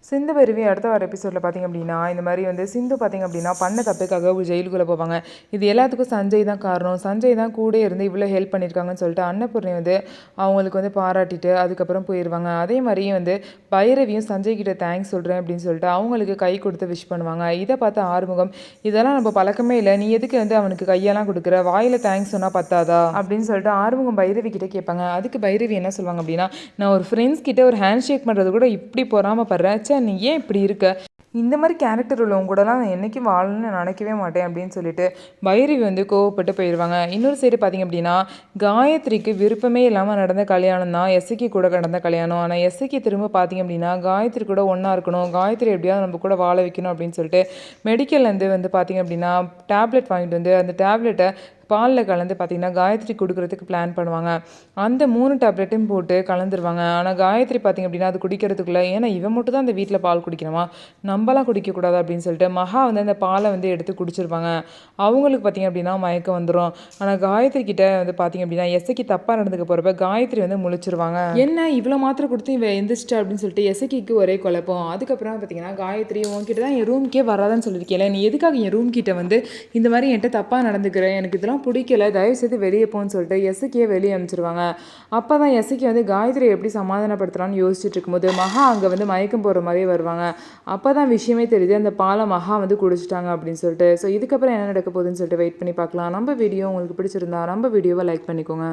சிந்து பைரவி அடுத்த வர எபிசோடில் பார்த்திங்க அப்படின்னா இந்த மாதிரி வந்து சிந்து பார்த்திங்க அப்படின்னா பண்ண தப்புக்காக ஒரு ஜெயிலுக்குள்ளே போவாங்க. இது எல்லாத்துக்கும் சஞ்சய் தான் காரணம். சஞ்சய் தான் கூட இருந்து இவ்வளோ ஹெல்ப் பண்ணியிருக்காங்கன்னு சொல்லிட்டு அன்னபூர்ணி வந்து அவங்களுக்கு வந்து பாராட்டிட்டு அதுக்கப்புறம் போயிடுவாங்க. அதே மாதிரியும் வந்து பைரவியும் சஞ்சய் கிட்ட தேங்க்ஸ் சொல்கிறேன் அப்படின்னு சொல்லிட்டு அவங்களுக்கு கை கொடுத்து விஷ் பண்ணுவாங்க. இதை பார்த்து ஆறுமுகம், இதெல்லாம் நம்ம பழக்கமே இல்லை, நீ எதுக்கு வந்து அவனுக்கு கையெல்லாம் கொடுக்குற, வாயில் தேங்க்ஸ் சொன்னால் பத்தாதா அப்படின்னு சொல்லிட்டு ஆறுமுகம் பைரவி கிட்ட கேட்பாங்க. அதுக்கு பைரவி என்ன சொல்லுவாங்க அப்படின்னா, நான் ஒரு ஃப்ரெண்ட்ஸ் கிட்ட ஒரு ஹேண்ட் ஷேக் பண்ணுறது கூட இப்படி பொறாமப்படுறேன், நீ ஏன் இப்படி இருக்க, இந்த மாதிரி கேரக்டர் உள்ளவங்க கூடலாம் நான் என்றைக்கும் வாழணும்னு நினைக்கவே மாட்டேன் அப்படின்னு சொல்லிட்டு பைரவி வந்து கோவப்பட்டு போயிடுவாங்க. இன்னொரு சைடு பார்த்திங்க அப்படின்னா காயத்ரிக்கு விருப்பமே இல்லாமல் நடந்த கல்யாணம் தான் எஸ்சிக்கு கூட நடந்த கல்யாணம். ஆனால் எஸ்சிக்கு திரும்ப பார்த்திங்க அப்படின்னா காயத்ரி கூட ஒன்றா இருக்கணும், காயத்ரி எப்படியாவது நம்ம கூட வாழ வைக்கணும் அப்படின்னு சொல்லிட்டு மெடிக்கல்லேருந்து வந்து பார்த்திங்க அப்படின்னா டேப்லெட் வாங்கிட்டு வந்து அந்த டேப்லெட்டை பாலில் கலந்து பார்த்திங்கன்னா காயத்ரி கொடுக்குறதுக்கு பிளான் பண்ணுவாங்க. அந்த 3 டேப்லெட்டையும் போட்டு கலந்துருவாங்க. ஆனால் காயத்ரி பார்த்திங்க அப்படின்னா அது குடிக்கிறதுக்குள்ளே, ஏன்னா இவன் மட்டும் தான் அந்த வீட்டில் பால் குடிக்கணுமா, நம்மளாம் குடிக்கக்கூடாது அப்படின்னு சொல்லிட்டு மகா வந்து அந்த பாலை வந்து எடுத்து குடிச்சிருவாங்க. அவங்களுக்கு பார்த்திங்க அப்படின்னா மயக்கம் வந்துடும். ஆனால் காயத்ரி கிட்ட வந்து பார்த்திங்க அப்படின்னா எஸ்ஐக்கு தப்பாக நடந்துக்க போகிறப்ப காயத்ரி வந்து முழிச்சிருவாங்க. என்ன இவ்வளோ மாத்திரை கொடுத்து இவன் எந்திரிச்சிட்டா அப்படின்னு சொல்லிட்டு எஸ்ஐக்கு ஒரே குழப்பம். அதுக்கப்புறம் பார்த்திங்கன்னா காயத்ரி, உன்கிட்ட தான் என் ரூம்க்கே வராதான்னு சொல்லியிருக்கேன், நீ எதுக்காக என் ரூம் கிட்ட வந்து இந்த மாதிரி என்கிட்ட தப்பாக நடந்துக்கிறேன், எனக்கு இதெல்லாம் பிடிக்கல, தயவுசெய்து வெளியே போன்னு சொல்லிட்டு எஸ்ஐக்கே வெளியே அனுப்பிச்சிருவாங்க. அப்போ தான் எஸ்ஐக்கு வந்து காயத்ரியை எப்படி சமாதானப்படுத்தலான்னு யோசிச்சுட்டு இருக்கும்போது மகா அங்கே வந்து மயக்கம் போகிற மாதிரியே வருவாங்க. அப்போ தான் விஷயமே தெரியுது, அந்த பாலை மகா வந்து குடிச்சிட்டாங்க அப்படின்னு சொல்லிட்டு. ஸோ இதுக்கப்புறம் என்ன நடக்க போகுதுன்னு சொல்லிட்டு வெயிட் பண்ணி பார்க்கலாம். நம்ம வீடியோ உங்களுக்கு பிடிச்சிருந்தா நம்ம வீடியோவை லைக் பண்ணிக்கோங்க.